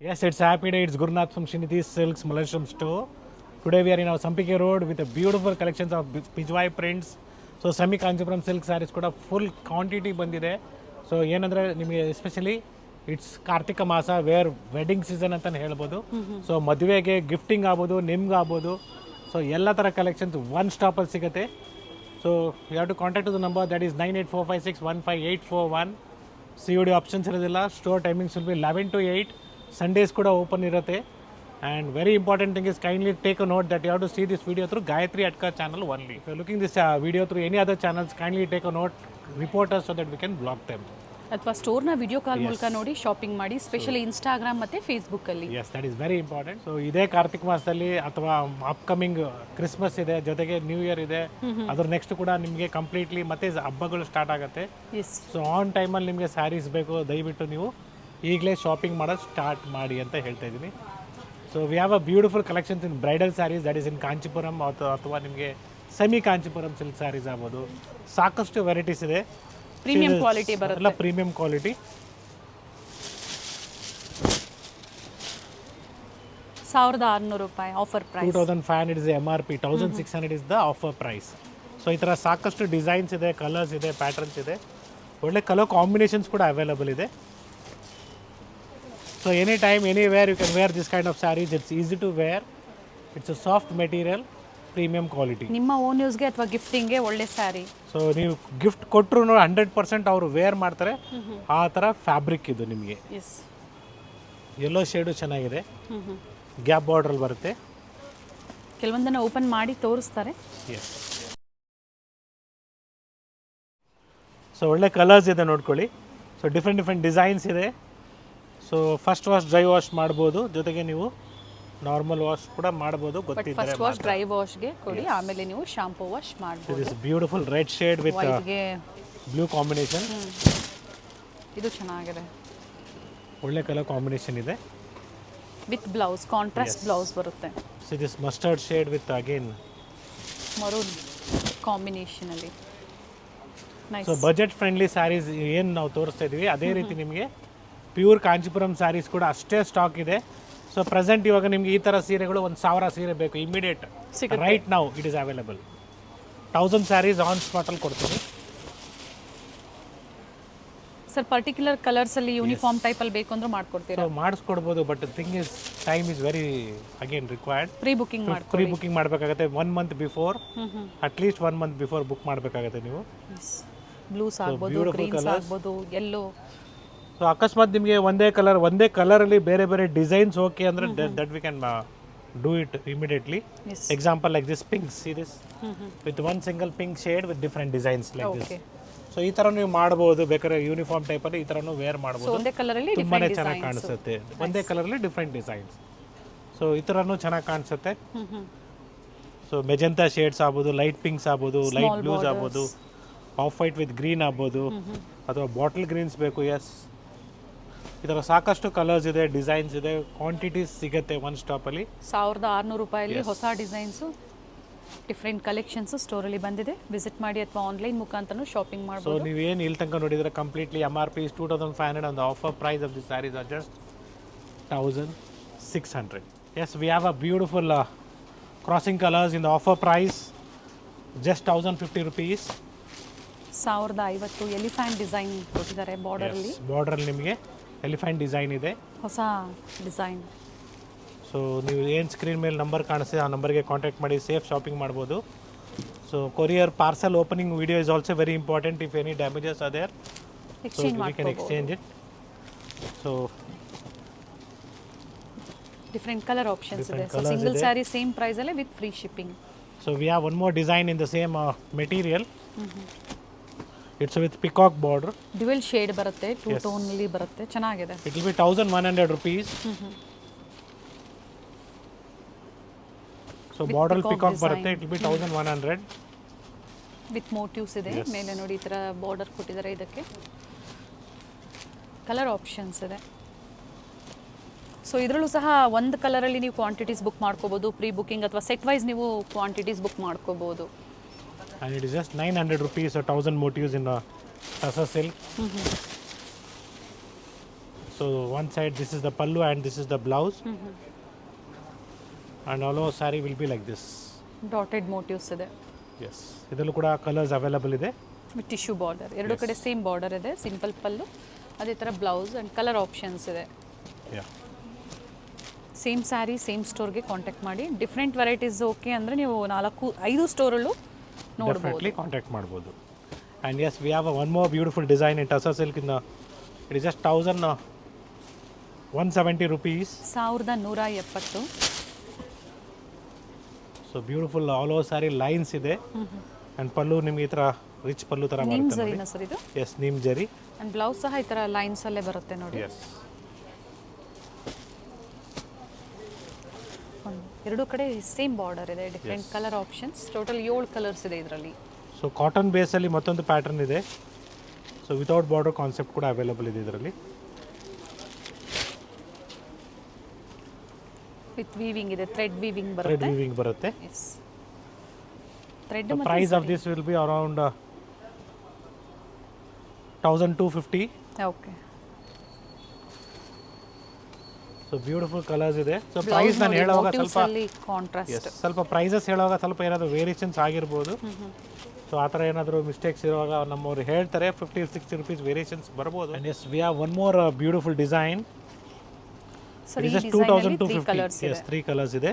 Yes, it's happy day. It's Gurunath from Srinidhi Silks Malaysian store. Today we are in our Sampike Road with a beautiful collections of Pijwai prints. So semi Kanchipuram silk sarees ಕೂಡ full quantity ಬಂದಿದೆ. So ಏನಂದರೆ ನಿಮಗೆ especially it's Kartika ಮಾಸ wear wedding season ಅಂತಲೇ ಹೇಳ್ಬೋದು. So ಮದುವೆಗೆ gifting ಆಗ್ಬೋದು, ನಿಮ್ಗೆ ಆಗ್ಬೋದು. ಸೊ ಎಲ್ಲ ಥರ ಕಲೆಕ್ಷನ್ಸ್ ಒನ್ ಸ್ಟಾಪಲ್ಲಿ ಸಿಗುತ್ತೆ. So you have to contact the number that is 9845615841. COD options ಇರೋದಿಲ್ಲ. Store timings will be 11 to 8. Sundays ಕೂಡ ಓಪನ್ ಇರುತ್ತೆ. And very important thing is kindly take a note that you have to see this video through Gayatri Atka channel only. If you are looking this video through any other channels, kindly take a note, report us so that we can block them. ಅಥವಾ ಸ್ಟೋರ್ನ video call ಮೂಲಕ ನೋಡಿ shopping ಮಾಡಿ, specially Instagram ಮತ್ತು ಫೇಸ್ಬುಕ್ಕಲ್ಲಿ. Yes, that is very important. So ಇದೇ ಕಾರ್ತಿಕ್ ಮಾಸದಲ್ಲಿ ಅಥವಾ upcoming Christmas ಇದೆ, ಜೊತೆಗೆ ನ್ಯೂ ಇಯರ್ ಇದೆ, ಅದ್ರ ನೆಕ್ಸ್ಟ್ ಕೂಡ ನಿಮಗೆ ಕಂಪ್ಲೀಟ್ಲಿ ಮತ್ತೆ ಹಬ್ಬಗಳು ಸ್ಟಾರ್ಟ್ ಆಗುತ್ತೆ. ಸೊ ಆನ್ ಟೈಮಲ್ಲಿ ನಿಮಗೆ ಸ್ಯಾರೀಸ್ ಬೇಕು, ದಯವಿಟ್ಟು ನೀವು ಈಗಲೇ ಶಾಪಿಂಗ್ ಮಾಡೋದು ಸ್ಟಾರ್ಟ್ ಮಾಡಿ ಅಂತ ಹೇಳ್ತಾ ಇದ್ದೀನಿ. So we have a beautiful collections in bridal sarees that is in Kanchipuram ಅಥವಾ ನಿಮಗೆ ಸೆಮಿ ಕಾಂಚಿಪುರಂ ಸಿಲ್ಕ್ ಸ್ಯಾರೀಸ್ ಆಗ್ಬೋದು. ಸಾಕಷ್ಟು ವೆರೈಟೀಸ್ ಇದೆ. ಪ್ರೀಮಿಯಂ ಕ್ವಾಲಿಟಿ ಬರುತ್ತೆ, ಎಲ್ಲ ಪ್ರೀಮಿಯಂ ಕ್ವಾಲಿಟಿ. 1600 ರೂಪಾಯಿ offer price. 2500 is the MRP, 1600 is the offer price. So ಈ ಥರ ಸಾಕಷ್ಟು ಡಿಸೈನ್ಸ್ ಇದೆ, ಕಲರ್ಸ್ ಇದೆ, ಪ್ಯಾಟರ್ನ್ಸ್ ಇದೆ, ಒಳ್ಳೆ ಕಲರ್ ಕಾಂಬಿನೇಷನ್ಸ್ ಕೂಡ ಅವೈಲಬಲ್ ಇದೆ. So anytime, anywhere you can wear this kind of sarees. It's easy to wear. It's a soft material, premium quality. ನಿಮ್ಮ ಓನ್ ಯೂಸ್ಗೆ ಅಥವಾ ಗಿಫ್ಟಿಂಗ್ಗೆ ಒಳ್ಳೆ ಸ್ಯಾರಿ. ಸೊ ನೀವು ಗಿಫ್ಟ್ ಕೊಟ್ಟರು 100% ಅವರು ವೇರ್ ಮಾಡ್ತಾರೆ. ಆ ಥರ ಫ್ಯಾಬ್ರಿಕ್ ಇದು ನಿಮಗೆ. ಯೆಲ್ಲೋ ಶೇಡು ಚೆನ್ನಾಗಿದೆ, ಗ್ಯಾಪ್ ಬಾರ್ಡ್ರಲ್ಲಿ ಬರುತ್ತೆ. ಕೆಲವೊಂದನ್ನು ಓಪನ್ ಮಾಡಿ ತೋರಿಸ್ತಾರೆ. ಎಸ್, ಸೊ ಒಳ್ಳೆ ಕಲರ್ಸ್ ಇದೆ ನೋಡ್ಕೊಳ್ಳಿ. ಸೊ ಡಿಫ್ರೆಂಟ್ ಡಿಸೈನ್ಸ್ ಇದೆ. So first wash, dry wash ಮಾಡ್ಬೋದು, ಜೊತೆಗೆ ನೀವು ನಾರ್ಮಲ್ ವಾಶ್ ಕೂಡ ಮಾಡ್ಬೋದು. ಗೊತ್ತಿದ್ರೆ ಫಸ್ಟ್ ವಾಶ್ ಡ್ರೈ ವಾಶ್ಗೆ ಕೊಡಿ, ಆಮೇಲೆ ನೀವು ಶಾಂಪೂ ವಾಶ್ ಮಾಡ್ಬೋದು. This beautiful red shade with blue combination. ಇದು ಚೆನ್ನಾಗಿದೆ, ಒಳ್ಳೆ ಕಲರ್ ಕಾಂಬಿನೇಷನ್ ಇದೆ. ವಿತ್ ಬ್ಲೌಸ್, ಕಾಂಟ್ರಾಸ್ಟ್ ಬ್ಲೌಸ್ ಬರುತ್ತೆ. So this mustard shade with again maroon combination ಅಲ್ಲಿ. ಸೊ ಬಜೆಟ್ ಫ್ರೆಂಡ್ಲಿ ಸ್ಯಾರೀಸ್ ಏನು ನಾವು ತೋರಿಸ್ತಾ ಇದೀವಿ ಅದೇ ರೀತಿ ನಿಮಗೆ ಪ್ಯೂರ್ ಕಾಂಚಿಪುರಂ ಸ್ಯಾರೀಸ್ ಕೂಡ ಅಷ್ಟೇ ಸ್ಟಾಕ್ ಇದೆ. ಸೊ ಪ್ರೆಸೆಂಟ್ ಇವಾಗ ನಿಮ್ಗೆ ಈ ಥರ ಸೀರೆಗಳು 1000 ಸೀರೆ ಬೇಕು immediate right now it is available. 1000 saris on ಸ್ಪಾಟಲ್ಲಿ ಕೊಡ್ತೀನಿ ಸರ್. ಪರ್ಟಿಕ್ಯುಲರ್ ಕಲರ್ಸ್ ಅಲ್ಲಿ ಯೂನಿಫಾರ್ಮ್ ಟೈಪ್ ಅಲ್ಲಿ ಬೇಕು ಅಂದ್ರೆ ಮಾಡ್ಕೊಡ್ತೀರಾ? ಸೊ ಮಾಡಿಸ್ಕೊಡ್ಬೋದು, but thing is time is very again required. Pre booking ಮಾಡಬೇಕಾಗುತ್ತೆ 1 month before, at least 1 month before book ಮಾಡಬೇಕಾಗುತ್ತೆ ನೀವು. ಬ್ಲೂಸ್ ಆಗ್ಬೋದು, ಗ್ರೀನ್ಸ್ ಆಗ್ಬೋದು, ಯೆಲ್ಲೋ. ಸೊ ಅಕಸ್ಮಾತ್ ನಿಮಗೆ ಒಂದೇ ಕಲರಲ್ಲಿ ಬೇರೆ ಡಿಸೈನ್ಸ್ ಓಕೆ ಅಂದರೆ that we can do it immediately. Example like this pink, see this with one single pink shade with different designs like this. So ಈ ಥರ ನೀವು ಮಾಡ್ಬೋದು, ಬೇಕಾದ್ರೆ ಯೂನಿಫಾರ್ಮ್ ಟೈಪಲ್ಲಿ ಈ ಥರನೂ ವೇರ್ ಮಾಡ್ಬೋದು. ತುಂಬಾ ಚೆನ್ನಾಗಿ ಕಾಣಿಸುತ್ತೆ. ಒಂದೇ ಕಲರಲ್ಲಿ ಡಿಫ್ರೆಂಟ್ ಡಿಸೈನ್ಸ್. ಸೊ ಈ ಥರನೂ ಚೆನ್ನಾಗಿ ಕಾಣಿಸುತ್ತೆ. ಸೊ ಮೆಜೆಂಟಾ ಶೇಡ್ಸ್ ಆಗ್ಬೋದು, ಲೈಟ್ ಪಿಂಕ್ಸ್ ಆಗ್ಬೋದು, ಲೈಟ್ ಬ್ಲೂಸ್ ಆಗ್ಬೋದು, ಆಫ್ ವೈಟ್ ವಿತ್ ಗ್ರೀನ್ ಆಗ್ಬೋದು, ಅಥವಾ ಬಾಟಲ್ ಗ್ರೀನ್ಸ್ ಬೇಕು. ಎಸ್, ಈ ಥರ ಸಾಕಷ್ಟು ಕಲರ್ಸ್ ಇದೆ, ಡಿಸೈನ್ಸ್ ಇದೆ, ಕ್ವಾಂಟಿಟೀಸ್ ಸಿಗುತ್ತೆ ಒನ್ ಸ್ಟಾಪಲ್ಲಿ. 1600 ರೂಪಾಯಲ್ಲಿ ಹೊಸ ಡಿಸೈನ್ಸು, ಡಿಫ್ರೆಂಟ್ ಕಲೆಕ್ಷನ್ಸು ಸ್ಟೋರಲ್ಲಿ ಬಂದಿದೆ. ವಿಸಿಟ್ ಮಾಡಿ ಅಥವಾ ಆನ್ಲೈನ್ ಮುಖಾಂತರನೂ ಶಾಪಿಂಗ್ ಮಾಡ್ಬೋದು. ಸೊ ನೀವೇನು ಇಲ್ಲಿ ತನಕ ನೋಡಿದರೆ completely MRP is 2500 and the offer price of the sarees are just 1600. Yes, we have a beautiful crossing colors in the offer price, just 1050 rupees. 1050 elephant design ಕೊಟ್ಟಿದ್ದಾರೆ ಬಾರ್ಡರಲ್ಲಿ. ಬಾರ್ಡರಲ್ಲಿ ನಿಮಗೆ elephant design ಇದೆ, ಹೊಸ design. So ನೀವು ಏನು screen ಮೇಲೆ number ಕಾಣಿಸ್ತೆ ಆ ನಂಬರ್ಗೆ contact ಮಾಡಿ ಸೇಫ್ ಶಾಪಿಂಗ್ ಮಾಡ್ಬೋದು. So courier parcel opening video is also very important. If any damages are there, so we can exchange it. So different colour options ಇದೆ. So single sari same price ಅಲ್ಲೇ with free shipping. So we have one more design in the same material. It's with peacock border, dual shade ಬರುತ್ತೆ, 2 tone ಅಲ್ಲಿ ಬರುತ್ತೆ, ಚೆನ್ನಾಗಿದೆ. It will be 1100 rupees. So border peacock ಬರುತ್ತೆ, it will be 1100 with motifs ಇದೆ. ಮೇಲೆ ನೋಡಿ ಈ ಥರ ಬಾರ್ಡರ್ ಕೊಟ್ಟಿದ್ದಾರೆ. ಇದಕ್ಕೆ ಕಲರ್ ಆಪ್ಷನ್ಸ್ ಇದೆ. ಸೊ ಇದರಲ್ಲೂ ಸಹ ಒಂದು ಕಲರಲ್ಲಿ ನೀವು ಕ್ವಾಂಟಿಟೀಸ್ ಬುಕ್ ಮಾಡ್ಕೋಬೋದು, ಪ್ರೀ ಬುಕಿಂಗ್ ಅಥವಾ ಸೆಟ್ ವೈಸ್ ನೀವು ಕ್ವಾಂಟಿಟೀಸ್ ಬುಕ್ ಮಾಡ್ಕೋಬೋದು. And it is just 900 rupees or 1000 motifs in a Tassa silk. So one side this is the pallu and this is the blouse. And all over saree will be like this. Dotted motifs ಇದೆ Yes. ಇದರಲ್ಲೂ ಕೂಡ colours available ಇದೆ. With tissue border, ಎರಡು ಕಡೆ same border ಇದೆ, simple pallu, ಅದೇ ಥರ blouse and colour options ಇದೆ. Yeah. ಸೇಮ್ ಸ್ಯಾರಿ ಸೇಮ್ ಸ್ಟೋರ್ಗೆ ಕಾಂಟ್ಯಾಕ್ಟ್ ಮಾಡಿ. ಡಿಫ್ರೆಂಟ್ ವೆರೈಟೀಸ್ ಓಕೆ ಅಂದರೆ ನೀವು 4-5 ಸ್ಟೋರಲ್ಲೂ ನೋಡ್ಬೋದು. Definitely contact ಮಾಡ್ಬೋದು. And yes, we have one more beautiful design in Tussar silk in the, it is just 1,170 rupees. 1170. So beautiful all over saree lines ಇದೆ. And pallu ನಿಮಗೆ ಈ ಥರ rich ಪಲ್ಲು ಥರ ನೀಮ್ ಬರುತ್ತೆ. ಜರಿನ ಸರ್ ಇದು? ಎಸ್ ನೀಮ್ ಜರಿ. ಆ್ಯಂಡ್ ಬ್ಲೌಸ್ ಸಹ ಈ ಥರ ಲೈನ್ಸಲ್ಲೇ ಬರುತ್ತೆ ನೋಡಿ. ಎಸ್. ಎರಡು ಕಡೆ ಸೇಮ್ ಬಾರ್ಡರ್ ಇದೆ, different colour options, total 7 colours ಇದೆ ಇದರಲ್ಲಿ. ಸೊ ಕಾಟನ್ ಬೇಸಲ್ಲಿ ಮತ್ತೊಂದು ಪ್ಯಾಟರ್ನ್ ಇದೆ. ಸೊ ವಿತೌಟ್ ಬಾರ್ಡರ್ ಕಾನ್ಸೆಪ್ಟ್ ಕೂಡ ಅವೈಲಬಲ್ ಇದೆ ಇದರಲ್ಲಿ. ವಿತ್ ವೀವಿಂಗ್ ಇದೆ, ಥ್ರೆಡ್ ವೀವಿಂಗ್ ಥ್ರೆಡ್ ಬರುತ್ತೆ. ವೀವಿಂಗ್ ಬರುತ್ತೆ. Yes. Thread The price of this will be around 1,250. Okay. So beautiful colours ಇದೆ. ಸೊ ಪ್ರೈಸ್ ನಾನು ಹೇಳುವಾಗ ಕಾಂಟ್ರಾಸ್ಟ್ ಸ್ವಲ್ಪ ಪ್ರೈಸಸ್ ಹೇಳುವಾಗ ಸ್ವಲ್ಪ ಏನಾದರೂ ವೇರಿಯೇಷನ್ಸ್ ಆಗಿರ್ಬೋದು. ಸೊ ಆ ಥರ ಏನಾದರೂ ಮಿಸ್ಟೇಕ್ಸ್ ಇರುವಾಗ ನಮ್ಮವ್ರು ಹೇಳ್ತಾರೆ 50-60 rupees ವೇರಿಯೇಷನ್ಸ್ ಬರ್ಬೋದು. And yes we have one more beautiful design. Sir it ಈ ಇಸ್ ಜಸ್ಟ್ ಡಿಸೈನ್ ಅಲ್ಲಿ 3 2,250. ಕಲರ್ಸ್ ಇದೆ. ಎಸ್ 3 ಕಲರ್ಸ್ ಇದೆ.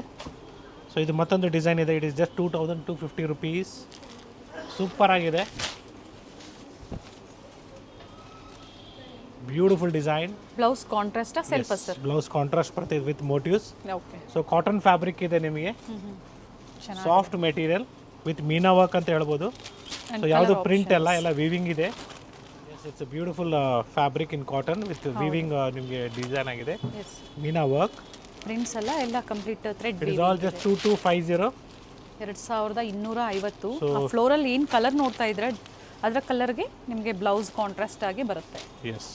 ಸೊ ಇದು ಮತ್ತೊಂದು ಡಿಸೈನ್ ಇದೆ. It is just 2,250 rupees. Super ಆಗಿದೆ. Beautiful design. Blouse contrast self sir? Blouse contrast ಬರ್ತದೆ with motifs. Okay. So cotton fabric ಇದೆ ನಿಮಗೆ. Soft material with meena work ಅಂತ ಹೇಳ್ಬೋದು. ಸೊ ಯಾವುದು ಪ್ರಿಂಟ್ ಎಲ್ಲ ವೀವಿಂಗ್ ಇದೆ. It's a beautiful fabric in cotton with weaving ನಿಮಗೆ ಡಿಸೈನ್ ಆಗಿದೆ. ಮೀನಾ ವರ್ಕ್. ಪ್ರಿಂಟ್ಸ್ ಎಲ್ಲ complete thread it is all just 2,250. 2250. ಆ ಫ್ಲೋರಲ್ಲಿ ಏನು ಕಲರ್ ನೋಡ್ತಾ ಇದ್ರೆ ಅದರ ಕಲರ್ಗೆ ನಿಮಗೆ ಬ್ಲೌಸ್ ಕಾಂಟ್ರಾಸ್ಟ್ ಆಗಿ ಬರುತ್ತೆ. ಎಸ್.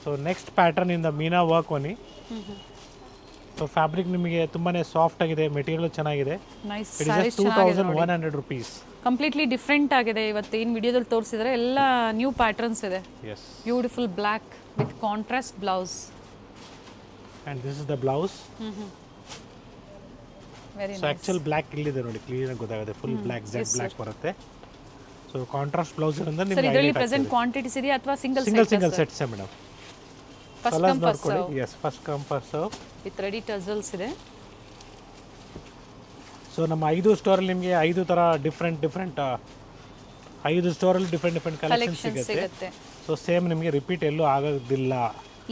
ಸೊ ನೆಕ್ಸ್ಟ್ ಪ್ಯಾಟರ್ನ್ ಇಂದ ಮೀನಾ ವರ್ಕ್ ಒನಿ. ಸೊ ಫ್ಯಾಬ್ರಿಕ್ ನಿಮಗೆ ತುಂಬಾನೇ ಸಾಫ್ಟ್ ಆಗಿದೆ, ಮೆಟೀರಿಯಲ್ ಚೆನ್ನಾಗಿದೆ. Nice it is sarees 2,100 rupees. Completely different ಆಗಿದೆ. ಇವತ್ತು ಏನು ವಿಡಿಯೋದಲ್ಲಿ ತೋರಿಸಿದ್ರೆ ಎಲ್ಲ ನ್ಯೂ ಪ್ಯಾಟರ್ನ್ಸ್ ಇದೆ. Yes. Beautiful black with contrast blouse. And this is the blouse. Very so actual black ಇಲ್ಲಿದೆ ನೋಡಿ, ಕ್ಲೀನ್ ಆಗಿ ಗೊತ್ತಾಗುತ್ತೆ. ಫುಲ್ ಬ್ಲ್ಯಾಕ್ ಜೆಡ್ ಬ್ಲ್ಯಾಕ್ ಬರುತ್ತೆ. ಸೊ ಕಾಂಟ್ರಾಸ್ಟ್ ಬ್ಲೌಸ್ ಇರೋದ್ರಿಂದ ಸರ್ ನಿಮಗೆ ಇದರಲ್ಲಿ ಪ್ರೆಸೆಂಟ್ ಕ್ವಾಂಟಿಟೀಸ್ ಇದೆಯಾ ಅಥವಾ single sets madam? First colours come first ನೋಡ್ಕೊಳ್ಳಿ. Serve as first come first serve with ready tassels ಇದೆ. ಸೊ ನಮ್ಮ 5 ಸ್ಟೋರಲ್ಲಿ ನಿಮಗೆ 5 ಥರ ಡಿಫ್ರೆಂಟ್ 5 ಸ್ಟೋರಲ್ಲಿ ಡಿಫ್ರೆಂಟ್ ಕಲೆಕ್ಷನ್ ಸಿಗುತ್ತೆ. ಸೊ ಸೇಮ್ ನಿಮಗೆ ರಿಪೀಟ್ ಎಲ್ಲೂ ಆಗೋದಿಲ್ಲ.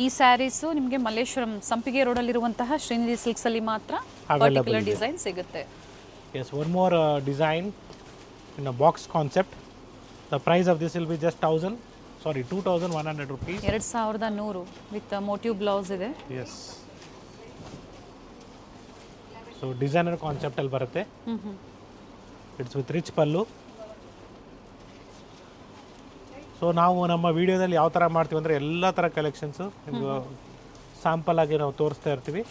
ಈ ಸ್ಯಾರೀಸು ನಿಮಗೆ ಮಲ್ಲೇಶ್ವರಂ ಸಂಪಿಗೆ ರೋಡಲ್ಲಿರುವಂತಹ ಶ್ರೀನಿಧಿ ಸಿಲ್ಕ್ಸಲ್ಲಿ ಮಾತ್ರ ಪರ್ಟಿಕ್ಯುಲರ್ ಡಿಸೈನ್ ಸಿಗುತ್ತೆ. Yes one more design in a box concept. The price of this will be just 2,100 rupees. 2100 with motif blouse ಇದೆ. ಎಸ್. ಸೊ ಡಿಸೈನರ್ ಕಾನ್ಸೆಪ್ಟಲ್ಲಿ ಬರುತ್ತೆ. It's with rich pallu. So ನಾವು ನಮ್ಮ ವಿಡಿಯೋದಲ್ಲಿ ಯಾವ ಥರ ಮಾಡ್ತೀವಿ ಅಂದರೆ ಎಲ್ಲ ಥರ ಕಲೆಕ್ಷನ್ಸು ನಿಮ್ಗೆ ಸ್ಯಾಂಪಲ್ ಆಗಿ ನಾವು ತೋರಿಸ್ತಾ ಇರ್ತೀವಿ.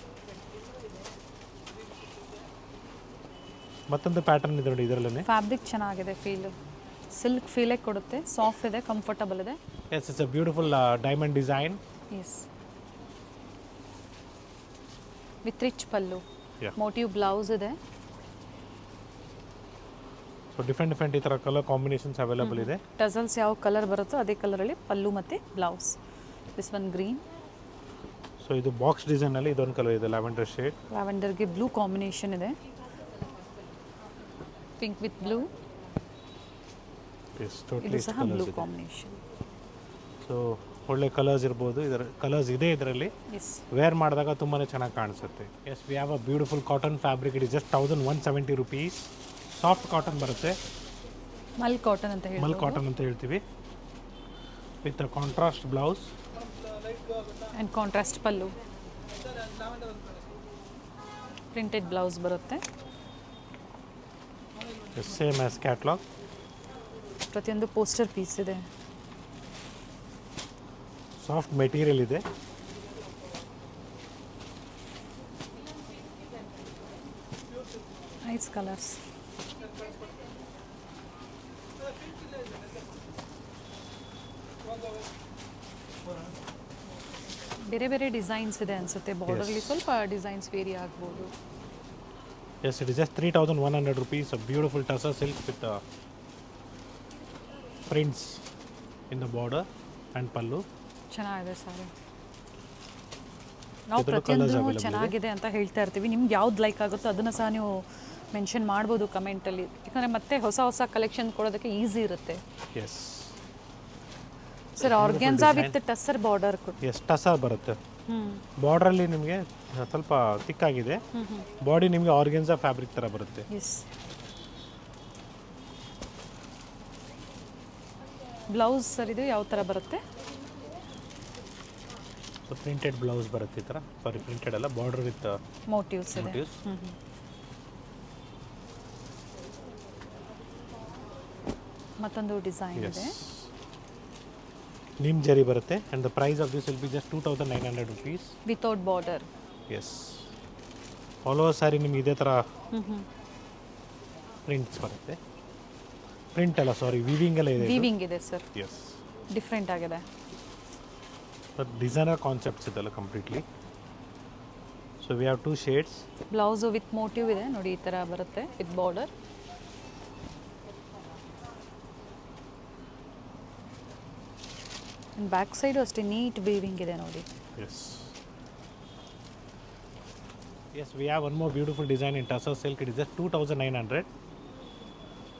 ಮತ್ತೊಂದು ಪ್ಯಾಟರ್ನ್ ಇದೆ ನೋಡಿ ಇದರಲ್ಲೇ. ಫ್ಯಾಬ್ರಿಕ್ ಚೆನ್ನಾಗಿದೆ, ಫೀಲ್ ಸಿಲ್ಕ್ ಫೀಲೇ ಕೊಡುತ್ತೆ, ಸಾಫ್ಟ್ ಇದೆ, ಕಂಫರ್ಟಬಲ್ ಇದೆ. Yes it's a beautiful diamond design. Yes with rich pallu, Yeah. Motif blouse ಇದೆ. ಸೊ ಡಿಫ್ರೆಂಟ್ ಈ ಥರ ಕಲರ್ ಕಾಂಬಿನೇಷನ್ಸ್ ಅವೈಲಬಲ್ ಇದೆ. ಟಸಲ್ಸ್ ಯಾವ ಕಲರ್ ಬರುತ್ತೋ ಅದೇ ಕಲರಲ್ಲಿ ಪಲ್ಲು ಮತ್ತು blouse. This one green. So ಇದು ಬಾಕ್ಸ್ ಡಿಸೈನಲ್ಲಿ ಇದೊಂದು ಕಲರ್ ಇದೆ, ಲ್ಯಾವೆಂಡರ್ ಶೇಡ್. ಲ್ಯಾವೆಂಡರ್ಗೆ ಬ್ಲೂ ಕಾಂಬಿನೇಷನ್ ಇದೆ, ಪಿಂಕ್ ವಿತ್ ಬ್ಲೂ. ಇದು ಸಹ ಬ್ಲೂ ಕಾಂಬಿನೇಷನ್. ಸೊ ಒಳ್ಳೆ ಕಲರ್ಸ್ ಇರ್ಬೋದು, ಇದರ ಕಲರ್ಸ್ ಇದೆ ಇದರಲ್ಲಿ. ವೇರ್ ಮಾಡಿದಾಗ ತುಂಬಾ ಚೆನ್ನಾಗಿ ಕಾಣಿಸುತ್ತೆ. Yes we have a beautiful cotton fabric. It is just 1,170 rupees. Soft cotton ಬರುತ್ತೆ, ಮಲ್ ಕಾಟನ್ ಅಂತ ಹೇಳಿ, ಮಲ್ ಕಾಟನ್ ಅಂತ ಹೇಳ್ತೀವಿ. With a contrast blouse and contrast pallu. Printed blouse ಬರುತ್ತೆ. Same as catalogue. ಪ್ರತಿಯೊಂದು ಪೋಸ್ಟರ್ ಪೀಸ್ ಇದೆ. ಸಾಫ್ಟ್ ಮೆಟೀರಿಯಲ್ ಇದೆ. Nice colours. ಬೇರೆ ಬೇರೆ ಡಿಸೈನ್ಸ್ ಇದೆ ಅನಿಸುತ್ತೆ ಬಾರ್ಡರ್ಲಿ ಸ್ವಲ್ಪ ಡಿಸೈನ್ಸ್ ವೇರಿ ಆಗ್ಬೋದು. Yes, it is just 3,100 rupees. A beautiful tussar silk with prints in the border and pallu. ಚೆನ್ನಾಗಿದೆ ಸಾರಿ. ನಾವು ಇದ್ರಲ್ಲೂ ಪ್ರತಿಯೊಂದು colours available ಚೆನ್ನಾಗಿದೆ ಅಂತ ಹೇಳ್ತಾ ಇರ್ತೀವಿ. ನಿಮ್ಗೆ ಯಾವ್ದು ಲೈಕ್ ಆಗುತ್ತೋ ಅದನ್ನು ಸಹ ನೀವು ಮೆನ್ಷನ್ ಮಾಡ್ಬೋದು ಕಮೆಂಟಲ್ಲಿ, ಯಾಕಂದರೆ ಮತ್ತೆ ಹೊಸ ಹೊಸ ಕಲೆಕ್ಷನ್ ಕೊಡೋದಕ್ಕೆ ಈಸಿ ಇರುತ್ತೆ. Yes. Sir organza with tussar border Yes, tussar ಬರುತ್ತೆ. ಬಾರ್ಡ್ರಲ್ಲಿ ನಿಮಗೆ ಸ್ವಲ್ಪ ತಿಕ್ಕಾಗಿದೆ, ಬಾಡಿ ನಿಮಗೆ ಆರ್ಗೆನ್ಸಾ ಫ್ಯಾಬ್ರಿಕ್ ಥರ ಬರುತ್ತೆ. ಎಸ್. ಬ್ಲೌಸ್ ಸರ್ ಇದು ಯಾವ ಥರ ಬರುತ್ತೆ? ಸೊ ಪ್ರಿಂಟೆಡ್ ಬ್ಲೌಸ್ ಬರುತ್ತೆ ಈ ಥರ, ಸಾರಿ ಪ್ರಿಂಟೆಡ್ ಅಲ್ಲ, ಬಾರ್ಡರ್ ವಿತ್ ಮೋಟಿವ್ಸ್ ಇದೆ. motifs. ಮತ್ತೊಂದು ಡಿಸೈನ್ ಇದೆ. ನಿಮ್ ಜರಿ ಬರುತ್ತೆ and the price of this will be just 2,900 rupees. Without border. Yes, all over saree ನಿಮ್ಗೆ ಇದೇ ಥರ ಪ್ರಿಂಟ್ಸ್ ಬರುತ್ತೆ. ಪ್ರಿಂಟ್ ಅಲ್ಲ, ಸಾರಿ ವೀವಿಂಗ್ ಎಲ್ಲ ಇದೆ. ವೀವಿಂಗ್ ಇದೆ ಸರ್, ಎಸ್, ಡಿಫ್ರೆಂಟ್ ಆಗಿದೆ. ಡಿಸೈನರ್ ಕಾನ್ಸೆಪ್ಟ್ಸ್ ಇದೆಲ್ಲ completely. So we have 2 shades. Blouse with motive ಇದೆ ನೋಡಿ, ಈ ಥರ ಬರುತ್ತೆ ವಿತ್ ಬಾರ್ಡರ್. ಬ್ಯಾಕ್ ಸೈಡು ಅಷ್ಟೇ ನೀಟ್ ವೀವಿಂಗ್ ಇದೆ ನೋಡಿ. Yes. Yes, we have one more beautiful design in tussar silk. It is just 2,900.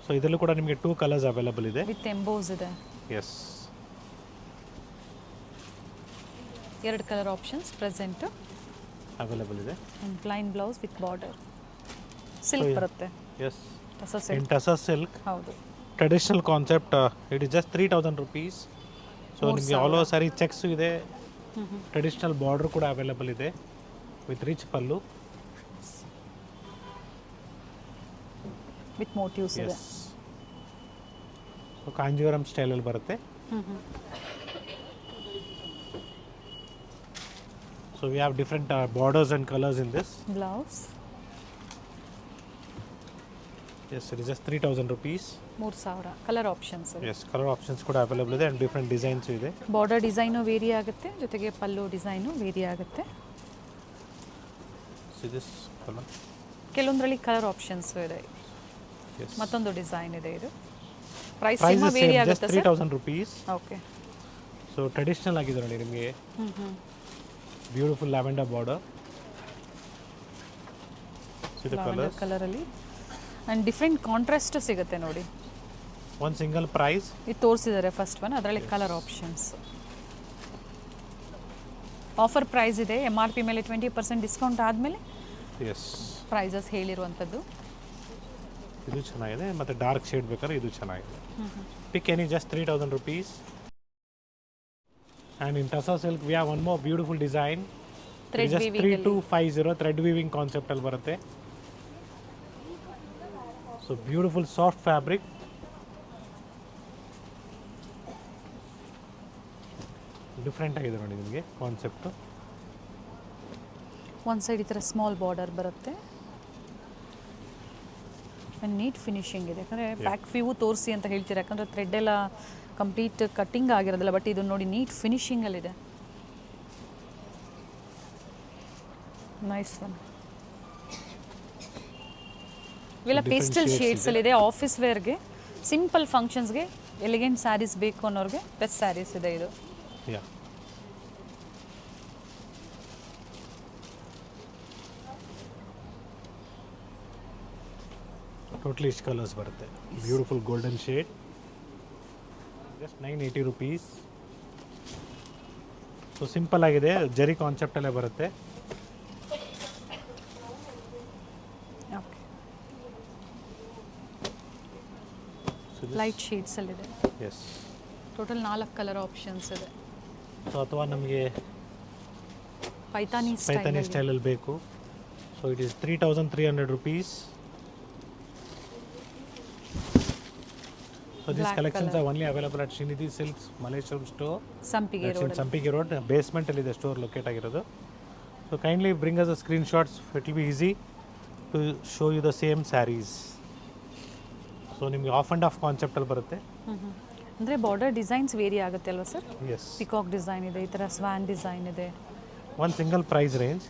So ಇದರಲ್ಲೂ ಕೂಡ ನಿಮಗೆ 2 ಕಲರ್ಸ್ ಅವೈಲಬಲ್ ಇದೆ. ವಿತ್ ಎಂಬೋಸ್ ಇದೆ. Yes, 2 colour options present available ಇದೆ. And plain blouse with border. Silk ಬರುತ್ತೆ. Yes, tussar in silk. tussar silk ಹೌದು. Traditional concept, it is just 3,000 rupees. So ನಿಮಗೆ all over sari checks ಇದೆ, ಟ್ರೆಡಿಷನಲ್ ಬಾರ್ಡರ್ ಕೂಡ available ಇದೆ with rich pallu. With motifs ಇದೆ. Yes, so Kanjeevaram ಸ್ಟೈಲಲ್ಲಿ ಬರುತ್ತೆ. So we have different borders and colours in this. Blouse. Yes, it is just 3,000 rupees. 3,000 colour options ಇದೆ. Yes, colour options ಕೂಡ available ಇದೆ and different designs ಇದೆ. Border design vary ಆಗುತ್ತೆ, ಜೊತೆಗೆ pallu design vary ಆಗುತ್ತೆ. So this colour, ಕೆಲವೊಂದರಲ್ಲಿ colour options ಇದೆ. Yes, ಮತ್ತೊಂದು ಡಿಸೈನ್ ಇದೆ. ಇದು price price same vary just ಆಗುತ್ತೆ sir. 3,000 rupees. Okay. So traditional ಆಗಿದೆ ನೋಡಿ ನಿಮಗೆ, ಬ್ಯೂಟಿಫುಲ್ ಲ್ಯಾವೆಂಡರ್ ಬಾರ್ಡರ್. ಸೊ ಇದು ಕಲರ್ಸ್, ಕಲರಲ್ಲಿ ಆ್ಯಂಡ್ ಡಿಫ್ರೆಂಟ್ ಕಾಂಟ್ರಾಸ್ಟ್ ಸಿಗುತ್ತೆ ನೋಡಿ. One single price. ಇದು ತೋರಿಸಿದ್ದಾರೆ ಫಸ್ಟ್ ಒನ್, ಅದರಲ್ಲಿ ಕಲರ್ ಆಪ್ಷನ್ಸ್. ಆಫರ್ ಪ್ರೈಸ್ ಇದೆ, MRP ಮೇಲೆ 20% ಡಿಸ್ಕೌಂಟ್ ಆದಮೇಲೆ ಎಸ್, ಪ್ರೈಸಸ್ ಹೇಳಿರುವಂಥದ್ದು. ಇದು ಚೆನ್ನಾಗಿದೆ, ಮತ್ತು ಡಾರ್ಕ್ ಶೇಡ್ ಬೇಕಾದ್ರೆ ಇದು ಚೆನ್ನಾಗಿದೆ. Pick any just 3,000 rupees. And in tussar silk we have one more beautiful design. Thread just weaving 3,250 thread weaving ಕಾನ್ಸೆಪ್ಟಲ್ಲಿ ಬರುತ್ತೆ. So beautiful soft fabric. Different ಆಗಿದೆ ನೋಡಿ ನಿಮಗೆ ಕಾನ್ಸೆಪ್ಟು. ಒಂದು ಸೈಡ್ ಈ ಥರ ಸ್ಮಾಲ್ ಬಾರ್ಡರ್ ಬರುತ್ತೆ ಆ್ಯಂಡ್ ನೀಟ್ ಫಿನಿಶಿಂಗ್ ಇದೆ. ಯಾಕಂದರೆ ಬ್ಯಾಕ್ ವ್ಯೂ ತೋರಿಸಿ ಅಂತ ಹೇಳ್ತೀರಾ, ಯಾಕಂದರೆ ಥ್ರೆಡ್ ಎಲ್ಲ ಕಂಪ್ಲೀಟ್ ಕಟ್ಟಿಂಗ್ ಆಗಿರೋದಿಲ್ಲ, ಬಟ್ ಇದು ನೋಡಿ ನೀಟ್ ಫಿನಿಶಿಂಗಲ್ಲಿದೆ. Nice one. ಇವೆಲ್ಲ ಪೇಸ್ಟಲ್ ಶೇಡ್ಸಲ್ಲಿದೆ. ಆಫೀಸ್ ವೇರ್ಗೆ, ಸಿಂಪಲ್ ಫಂಕ್ಷನ್ಸ್ಗೆ, ಎಲಿಗೆಂಟ್ ಸ್ಯಾರೀಸ್ ಬೇಕು ಅನ್ನೋರಿಗೆ ಬೆಸ್ಟ್ ಸ್ಯಾರೀಸ್ ಇದೆ ಇದು. ಯಾ, ಟೋಟ್ಲಿ ಇಷ್ಟು ಕಲರ್ಸ್ ಬರುತ್ತೆ. Beautiful golden shade, just 980 rupees. So simple ಆಗಿದೆ, ಜರಿ ಕಾನ್ಸೆಪ್ಟಲ್ಲೇ ಬರುತ್ತೆ. ಓಕೆ. ಲೈಟ್ ಶೇಡ್ಸಲ್ಲಿದೆ. ಎಸ್, ಟೋಟಲ್ 4 ಕಲರ್ ಆಪ್ಷನ್ಸ್ ಇದೆ. ಸೊ ಅಥವಾ ನಮಗೆ ಪೈತಾನಿ ಪೈತಾನಿ ಸ್ಟೈಲಲ್ಲಿ ಬೇಕು. So it is 3,300 rupees. So these Black collections color. are only available at Srinidhi Silks Malleshwaram store. ಸಂಪಿಗೆ That's in road. Sampige Road. Basement ಅಲ್ಲಿ ಇದೆ ಸ್ಟೋರ್ ಲೊಕೇಟ್ ಆಗಿರೋದು. So kindly bring us the screenshots. It will be easy to show you the same sarees. So ನಿಮಗೆ of and of ಕಾನ್ಸೆಪ್ಟಲ್ಲಿ ಬರುತ್ತೆ. ಅಂದರೆ border designs very ಆಗುತ್ತೆ ಅಲ್ವಾ sir? S, peacock design ಇದೆ, ಈ ಥರ ಸ್ವಾನ್ ಡಿಸೈನ್ ಇದೆ. ಒಂದು single price range.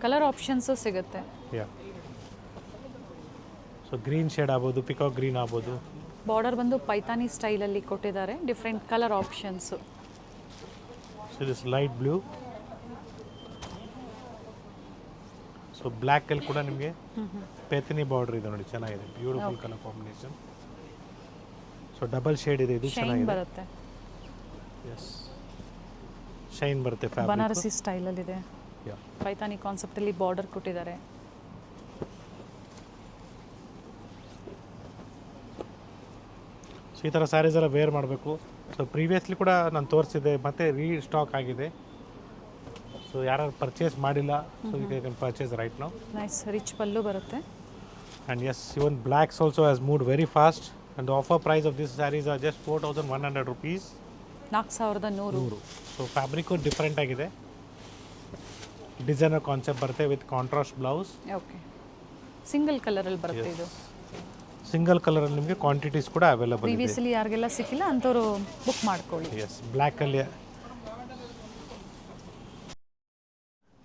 Colour options ಸಿಗುತ್ತೆ. ಯಾ, ಸೊ ಗ್ರೀನ್ ಶೇಡ್ ಆಗ್ಬೋದು, ಪಿಕಾಕ್ ಗ್ರೀನ್ ಆಗ್ಬೋದು. ಬಾರ್ಡರ್ ಬಂದು ಪೈತಾನಿ ಸ್ಟೈಲಲ್ಲಿ ಕೊಟ್ಟಿದ್ದಾರೆ, different colour options. So this light blue. So ಬ್ಲ್ಯಾಕಲ್ಲಿ ಕೂಡ ನಿಮಗೆ ಪೇತನಿ ಬಾರ್ಡರ್ ಇದೆ ನೋಡಿ, ಚೆನ್ನಾಗಿದೆ, beautiful colour combination. So double shade ಇದೆ, ಇದು ಶೈನ್ ಚೆನ್ನಾಗಿದೆ. ಬರುತ್ತೆ, ಎಸ್, ಶೈನ್ ಬರುತ್ತೆ ಫ್ಯಾಬ್ರಿಕ್. ಬನಾರಸಿ ಸ್ಟೈಲಲ್ಲಿದೆ, ಯಾ, ಪೈತಾನಿ ಕಾನ್ಸೆಪ್ಟಲ್ಲಿ ಬಾರ್ಡರ್ ಕೊಟ್ಟಿದ್ದಾರೆ. ಸೊ ಈ ಥರ ಸ್ಯಾರೀಸ್ ಎಲ್ಲ ವೇರ್ ಮಾಡಬೇಕು. ಸೊ ಪ್ರೀವಿಯಸ್ಲಿ ಕೂಡ ನಾನು ತೋರಿಸಿದೆ, ಮತ್ತೆ ರೀಸ್ಟಾಕ್ ಆಗಿದೆ. ಸೊ ಯಾರು ಪರ್ಚೇಸ್ ಮಾಡಿಲ್ಲ, so you can purchase right now. Nice rich pallu ಬರುತ್ತೆ. And yes, even blacks also has moved very fast. And the offer price of this saris are just 4100 rupees. 4100. So fabric different ಆಗಿದೆ, designer concept ಬರುತ್ತೆ with contrast blouse. Okay, single ಕಲರಲ್ಲಿ ಬರುತ್ತೆ ಇದು. Single ಕಲರಲ್ಲಿ ನಿಮಗೆ quantities ಕೂಡ available ಇದೆ. Previously ಯಾರಿಗೆಲ್ಲ ಸಿಕ್ಕಿಲ್ಲ ಅಂಥವ್ರು ಬುಕ್ ಮಾಡ್ಕೊಳ್ಳಿ. ಎಸ್, ಬ್ಲ್ಯಾಕಲ್ಲಿ.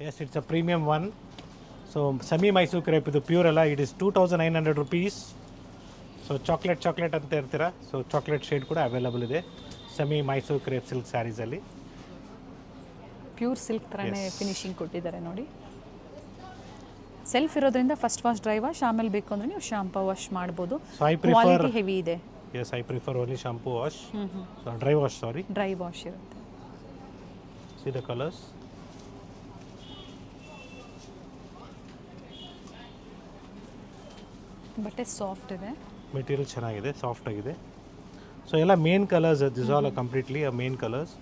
Yes, it's a premium one. So semi Mysuru crepe, ಇದು ಪ್ಯೂರ್ ಅಲ್ಲ, it is 2900 rupees. So chocolate ಅಂತ ಇರ್ತೀರಾ, ಸೊ ಚಾಕ್ಲೇಟ್ ಶೇಡ್ ಕೂಡ ಅವೈಲೇಬಲ್ ಇದೆ ಸೆಮಿ ಮೈಸೂರು ಕ್ರೇಪ್ ಸಿಲ್ಕ್ ಸ್ಯಾರೀಸಲ್ಲಿ. ಪ್ಯೂರ್ ಸಿಲ್ಕ್ ಥರನೇ ಫಿನಿಶಿಂಗ್ ಕೊಟ್ಟಿದ್ದಾರೆ ನೋಡಿ. ಸೆಲ್ಫ್ ಇರೋದ್ರಿಂದ ಫಸ್ಟ್ ವಾಶ್, ಡ್ರೈ ವಾಶ್, ಆಮೇಲೆ ಬೇಕು ಅಂದರೆ ನೀವು ಶಾಂಪೂ ವಾಶ್ ಮಾಡ್ಬೋದು. So I prefer, quality heavy ಇದೆ. Yes, I prefer only shampoo wash, dry wash, sorry, dry wash ಇರುತ್ತೆ. See the colours. ಬಟ್ಟೆ ಸಾಫ್ಟ್ ಇದೆ, ಮೆಟೀರಿಯಲ್ ಚೆನ್ನಾಗಿದೆ, ಸಾಫ್ಟ್ ಆಗಿದೆ. ಸೊ ಎಲ್ಲ main colours, this all completely uh main colours.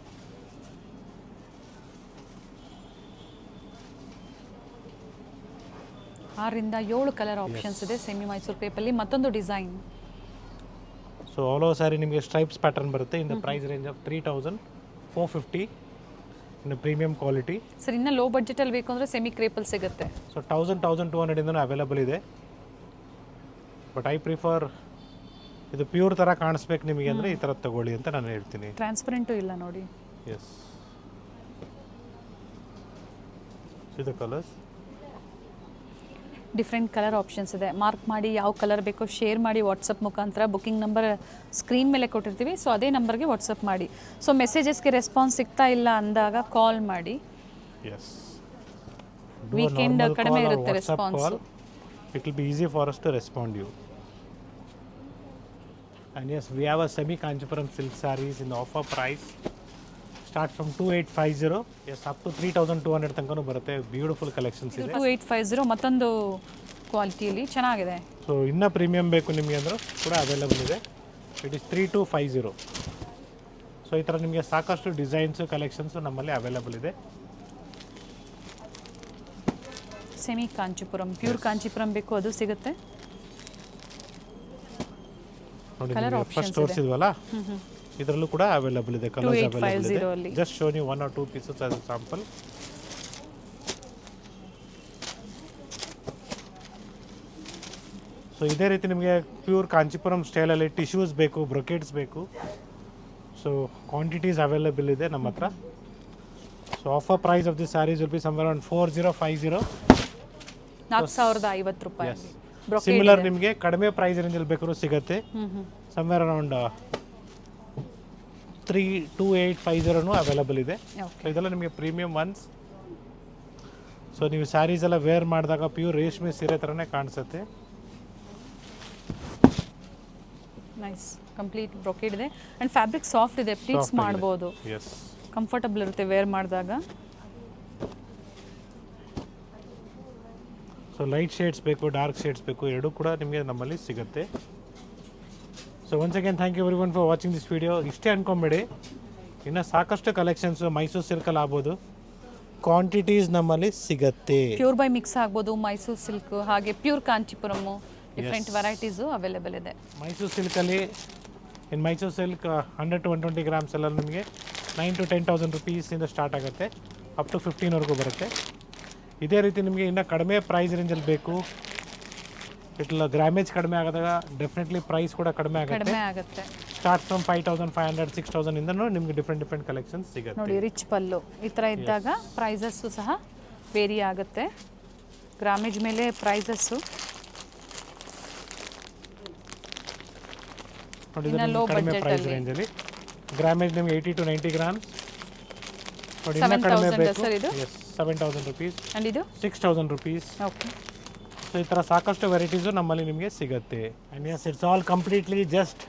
ಆರರಿಂದ 7 colour options ಇದೆ semi Mysuru ಕ್ರೇಪಲ್ಲಿ. ಮತ್ತೊಂದು design. So all over sari ನಿಮಗೆ ಸ್ಟ್ರೈಪ್ಸ್ ಪ್ಯಾಟರ್ನ್ ಬರುತ್ತೆ in the price range of 3450 in premium quality. Sir ಇನ್ನು ಲೋ ಬಡ್ಜೆಟಲ್ಲಿ ಬೇಕು ಅಂದರೆ ಸೆಮಿ ಕ್ರೇಪಲ್ಲಿ ಸಿಗುತ್ತೆ. ಸೊ 1200 ಇಂದನೂ ಅವೈಲೇಬಲ್ ಇದೆ. ಬಟ್ ಐ ಪ್ರಿಫರ್ ಇದು ಪ್ಯೂರ್ ಥರ ಕಾಣಿಸ್ಬೇಕು ನಿಮಗೆ ಅಂದರೆ ಈ ಥರ ತಗೊಳ್ಳಿ ಅಂತ ನಾನು ಹೇಳ್ತೀನಿ. ಟ್ರಾನ್ಸ್ಪರೆಂಟು ಇಲ್ಲ ನೋಡಿ. ಎಸ್, ಇದು ಕಲರ್ಸ್, ಡಿಫ್ರೆಂಟ್ ಕಲರ್ ಆಪ್ಷನ್ಸ್ ಇದೆ. ಮಾರ್ಕ್ ಮಾಡಿ, ಯಾವ ಕಲರ್ ಬೇಕೋ ಶೇರ್ ಮಾಡಿ ವಾಟ್ಸಪ್ ಮುಖಾಂತರ. ಬುಕಿಂಗ್ ನಂಬರ್ ಸ್ಕ್ರೀನ್ ಮೇಲೆ ಕೊಟ್ಟಿರ್ತೀವಿ, ಸೊ ಅದೇ ನಂಬರ್ಗೆ ವಾಟ್ಸಪ್ ಮಾಡಿ. ಸೊ ಮೆಸೇಜಸ್ಗೆ ರೆಸ್ಪಾನ್ಸ್ ಸಿಗ್ತಾ ಇಲ್ಲ ಅಂದಾಗ ಕಾಲ್ ಮಾಡಿ. ಎಸ್, ವೀಕೆಂಡ್ ಕಡಿಮೆ ಇರುತ್ತೆ response. it will be easy for us to respond you. And yes, we have a semi Kanchipuram silk sarees in the offer price. Start from 2850. Yes, up to 3200 ತನಕನೂ ಬರುತ್ತೆ. Beautiful collections ಇದೆ. 2850 ಮತ್ತೊಂದು ಕ್ವಾಲಿಟಿಯಲ್ಲಿ ಚೆನ್ನಾಗಿದೆ. So ಇನ್ನೂ premium ಬೇಕು ನಿಮಗೆ ಅಂದರೂ ಕೂಡ ಅವೈಲೇಬಲ್ ಇದೆ. It is 3250. ಸೊ ಈ ಥರ ನಿಮಗೆ ಸಾಕಷ್ಟು ಡಿಸೈನ್ಸು ಕಲೆಕ್ಷನ್ಸು ನಮ್ಮಲ್ಲಿ ಅವೈಲೇಬಲ್ ಇದೆ. ಸೆಮಿ ಕಾಂಚಿಪುರಂ, ಪ್ಯೂರ್ ಕಾಂಚಿಪುರಂ ಬೇಕು ಅದು ಸಿಗುತ್ತೆ. ನೋಡಿ, ಫಸ್ಟ್ ತೋರಿಸಿದ್ವಲ್ಲ, ಇದರಲ್ಲೂ ಕೂಡ ಅವೈಲೇಬಲ್ ಇದೆ, ಕಲರ್ಸ್ ಅವೈಲೇಬಲ್ ಇದೆ. Just show you 1 or 2 pieces as a sample. So ಇದೇ ರೀತಿ ನಿಮಗೆ ಪ್ಯೂರ್ ಕಾಂಚಿಪುರಂ ಸ್ಟೈಲಲ್ಲಿ ಟಿಶ್ಯೂಸ್ ಬೇಕು, ಬ್ರೊಕೆಟ್ಸ್ ಬೇಕು. ಸೊ ಕ್ವಾಂಟಿಟೀಸ್ ಅವೈಲೇಬಲ್ ಇದೆ ನಮ್ಮ ಹತ್ರ. So offer price of this sarees will be somewhere around 4050. 4050 ರೂಪಾಯಿ. ಸಿಮಿಲರ್ ನಿಮಗೆ ಕಡಿಮೆ ಪ್ರೈಸ್ ರೇಂಜಲ್ಲಿ ಬೇಕಾದ್ರೂ ಸಿಗುತ್ತೆ. ಸಮ್ವೇರ್ ಅರೌಂಡ್ 2850 ಅವೈಲೇಬಲ್ ಇದೆ. ಸೊ ಇದೆಲ್ಲ ನಿಮಗೆ ಪ್ರೀಮಿಯಂ ಒನ್ಸ್. ಸೊ ನೀವು ಸ್ಯಾರೀಸ್ ಎಲ್ಲ ವೇರ್ ಮಾಡಿದಾಗ ಪ್ಯೂರ್ ರೇಷ್ಮೆ ಸೀರೆ ಥರನೇ ಕಾಣಿಸುತ್ತೆ. ನೈಸ್, ಕಂಪ್ಲೀಟ್ ಬ್ರೊಕೆಡ್ ಇದೆ ಆ್ಯಂಡ್ ಫ್ಯಾಬ್ರಿಕ್ ಸಾಫ್ಟ್ ಇದೆ, ಪ್ಲೀಟ್ಸ್ ಮಾಡ್ಬೋದು. ಎಸ್, ಕಂಫರ್ಟಬಲ್ ಇರುತ್ತೆ ವೇರ್ ಮಾಡಿದಾಗ. ಸೊ ಲೈಟ್ ಶೇಡ್ಸ್ ಬೇಕು, ಡಾರ್ಕ್ ಶೇಡ್ಸ್ ಬೇಕು, ಎರಡೂ ಕೂಡ ನಿಮಗೆ ನಮ್ಮಲ್ಲಿ ಸಿಗುತ್ತೆ. So once again thank you everyone for watching this video. ಇಷ್ಟೇ ಅನ್ಕೊಂಬೇಡಿ, ಇನ್ನು ಸಾಕಷ್ಟು ಕಲೆಕ್ಷನ್ಸು ಮೈಸೂರು ಸಿಲ್ಕಲ್ಲಿ ಆಗ್ಬೋದು, ಕ್ವಾಂಟಿಟೀಸ್ ನಮ್ಮಲ್ಲಿ ಸಿಗುತ್ತೆ. ಪ್ಯೂರ್ ಬೈ ಮಿಕ್ಸ್ ಆಗ್ಬೋದು, ಮೈಸೂರು ಸಿಲ್ಕ್ ಹಾಗೆ ಪ್ಯೂರ್ ಕಾಂಚಿಪುರಮು, ಡಿಫ್ರೆಂಟ್ ವೆರೈಟೀಸು ಅವೈಲೇಬಲ್ ಇದೆ. ಮೈಸೂರು ಸಿಲ್ಕಲ್ಲಿ ಇನ್ ಮೈಸೂರು ಸಿಲ್ಕ್ 100 to 120 grams ಎಲ್ಲ ನಿಮಗೆ 9,000 to 10,000 rupees ಸ್ಟಾರ್ಟ್ ಆಗುತ್ತೆ, ಅಪ್ ಟು 15ವರೆಗೂ ಬರುತ್ತೆ. ಇದೇ ರೀತಿ ನಿಮಗೆ ಇನ್ನೂ ಕಡಿಮೆ ಪ್ರೈಸ್ ರೇಂಜಲ್ಲಿ ಬೇಕು, ಇಟ್ಲ ಗ್ರಾಮೇಜ್ ಕಡಿಮೆ ಆದಾಗ ಡೆಫಿನೆಟ್ಲಿ ಪ್ರೈಸ್ ಕೂಡ ಕಡಿಮೆ ಆಗುತ್ತೆ. ಸ್ಟಾರ್ಟ್ ಫ್ರಮ್ 5500 6000 ಇಂದನೂ ನಿಮಗೆ ಡಿಫ್ರೆಂಟ್ ಕಲೆಕ್ಷನ್ಸ್ ಸಿಗುತ್ತೆ. ನೋಡಿ ರಿಚ್ ಪಲ್ಲು ಈ ಥರ ಇದ್ದಾಗ ಪ್ರೈಸಸ್ಸು ಸಹ ವೇರಿ ಆಗುತ್ತೆ, ಗ್ರಾಮೇಜ್ ಮೇಲೆ ಪ್ರೈಸಸ್ಸು. ನೋಡಿ ಇದು ಕಡಿಮೆ ಪ್ರೈಸ್ ರೇಂಜಲ್ಲಿ ಗ್ರಾಮೇಜ್ ನಿಮಗೆ 80 to 90 ಗ್ರಾಮ್ಸ್. ನೋಡಿ ಇನ್ನೂ ಕಡಿಮೆ ಬೇಕು ಸರ್ ಇದು 7000 rupees ಆ್ಯಂಡ್ ಇದು 6000 rupees. ಓಕೆ, ಸೊ ಈ ಥರ ಸಾಕಷ್ಟು ವೆರೈಟೀಸು ನಮ್ಮಲ್ಲಿ ನಿಮಗೆ ಸಿಗುತ್ತೆ. And yes it's all completely just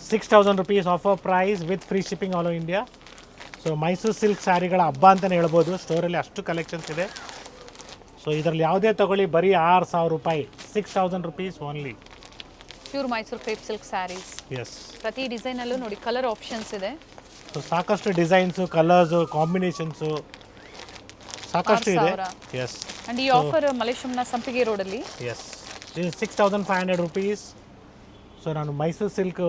6000 rupees offer price with free shipping all over India. So Mysuru silk ಸ್ಯಾರಿಗಳ ಹಬ್ಬ ಅಂತಲೇ ಹೇಳ್ಬೋದು, ಸ್ಟೋರಲ್ಲಿ ಅಷ್ಟು ಕಲೆಕ್ಷನ್ಸ್ ಇದೆ. ಸೊ ಇದರಲ್ಲಿ ಯಾವುದೇ ತಗೊಳ್ಳಿ ಬರೀ 6000 ರೂಪಾಯಿ, 6000 rupees only. Pure Mysore crepe silk sarees. Yes, ಪ್ರತಿ ಡಿಸೈನಲ್ಲೂ ನೋಡಿ ಕಲರ್ ಆಪ್ಷನ್ಸ್ ಇದೆ. ಸೊ ಸಾಕಷ್ಟು ಡಿಸೈನ್ಸು, ಕಲರ್ಸು, ಕಾಂಬಿನೇಷನ್ಸು ಸಾಕಷ್ಟು ಇದೆ. ಎಸ್, ಆ್ಯಂಡ್ ಈ ಆಫರ್ ಮಲೇಶ್ವರಂನ ಸಂಪಿಗೆ ರೋಡಲ್ಲಿ. ಎಸ್, ಇದು 6500 rupees. ಸೊ ನಾನು ಮೈಸೂರು ಸಿಲ್ಕ್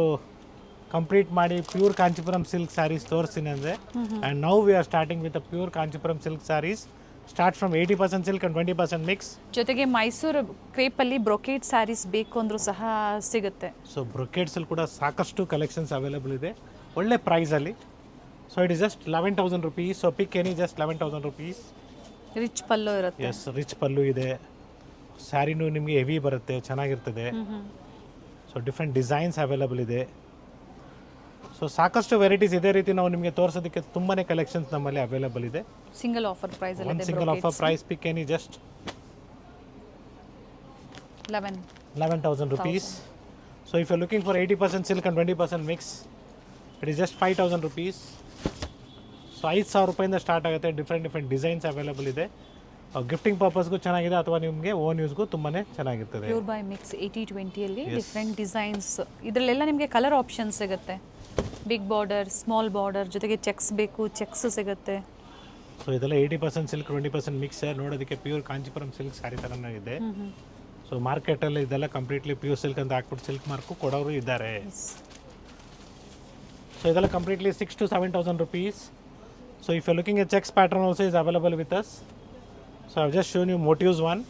ಕಂಪ್ಲೀಟ್ ಮಾಡಿ ಪ್ಯೂರ್ ಕಾಂಚೀಪುರಂ ಸಿಲ್ಕ್ ಸ್ಯಾರೀಸ್ ತೋರಿಸ್ತೀನಿ ಅಂದರೆ. And now we are starting with pure Kanchipuram silk sarees. Start from 80% silk and 20% mix. ಜೊತೆಗೆ ಮೈಸೂರು ಕ್ರೇಪಲ್ಲಿ ಬ್ರೊಕೇಡ್ ಸ್ಯಾರೀಸ್ ಬೇಕು ಅಂದರೂ ಸಹ ಸಿಗುತ್ತೆ. ಸೊ ಬ್ರೊಕೇಡ್ಸಲ್ಲಿ ಕೂಡ ಸಾಕಷ್ಟು ಕಲೆಕ್ಷನ್ಸ್ ಅವೈಲೇಬಲ್ ಇದೆ ಒಳ್ಳೆ ಪ್ರೈಸಲ್ಲಿ. So it is just 11,000 rupees. So pick any just 11,000 rupees. Rich pallu ಇರುತ್ತೆ. ಎಸ್, ರಿಚ್ ಪಲ್ಲು ಇದೆ, ಸ್ಯಾರಿನೂ ನಿಮಗೆ ಹೆವಿ ಬರುತ್ತೆ, ಚೆನ್ನಾಗಿರ್ತದೆ. ಸೊ ಡಿಫ್ರೆಂಟ್ ಡಿಸೈನ್ಸ್ ಅವೈಲೇಬಲ್ ಇದೆ. ಸೊ ಸಾಕಷ್ಟು ವೆರೈಟೀಸ್ ಇದೇ ರೀತಿ ನಾವು ನಿಮಗೆ ತೋರಿಸೋದಕ್ಕೆ ತುಂಬಾ ಕಲೆಕ್ಷನ್ಸ್ ನಮ್ಮಲ್ಲಿ ಅವೈಲೇಬಲ್ ಇದೆ. Single offer price one single offer price pick any just 11,000 rupees. So if you looking for 80% silk and 20% mix, it is just 5,000 rupees. So 5,000 ರೂಪಾಯಿಂದ ಸ್ಟಾರ್ಟ್ ಆಗುತ್ತೆ. ಡಿಫ್ರೆಂಟ್ ಡಿಸೈನ್ಸ್ ಅವೈಲೇಬಲ್ ಇದೆ. ಗಿಫ್ಟಿಂಗ್ ಪರ್ಪಸ್ಗೂ ಚೆನ್ನಾಗಿದೆ ಅಥವಾ ನಿಮಗೆ own ಯೂಸ್ಗೂ ತುಂಬಾ ಚೆನ್ನಾಗಿರ್ತದೆ. Pure by mix 80-20 different designs. ಇದರಲ್ಲೆಲ್ಲ ನಿಮಗೆ ಕಲರ್ ಆಪ್ಷನ್ ಸಿಗುತ್ತೆ. ಬಿಗ್ ಬಾರ್ಡರ್, ಸ್ಮಾಲ್ ಬಾರ್ಡರ್, ಜೊತೆಗೆ ಚೆಕ್ಸ್ ಬೇಕು ಚೆಕ್ಸ್ ಸಿಗುತ್ತೆ. ಸೊ ಇದೆಲ್ಲ 80% ಸಿಲ್ಕ್ 20% ಮಿಕ್ಸ್. ನೋಡೋದಕ್ಕೆ ಪ್ಯೂರ್ ಕಾಂಚೀಪುರಂ ಸಿಲ್ಕ್ ಸ್ಯಾರಿ ಥರನೇ ಇದೆ. ಸೊ ಮಾರ್ಕೆಟಲ್ಲಿ ಇದೆಲ್ಲ ಕಂಪ್ಲೀಟ್ಲಿ ಪ್ಯೂರ್ ಸಿಲ್ಕ್ ಅಂತ ಹಾಕ್ಬಿಟ್ಟು ಸಿಲ್ಕ್ ಮಾರ್ಕು ಕೊಡೋರು ಇದ್ದಾರೆ. ಸೊ ಇದೆಲ್ಲ completely 6,000 to 7,000 rupees. So if you're looking at checks pattern also is available with us. So I've just shown you motifs one.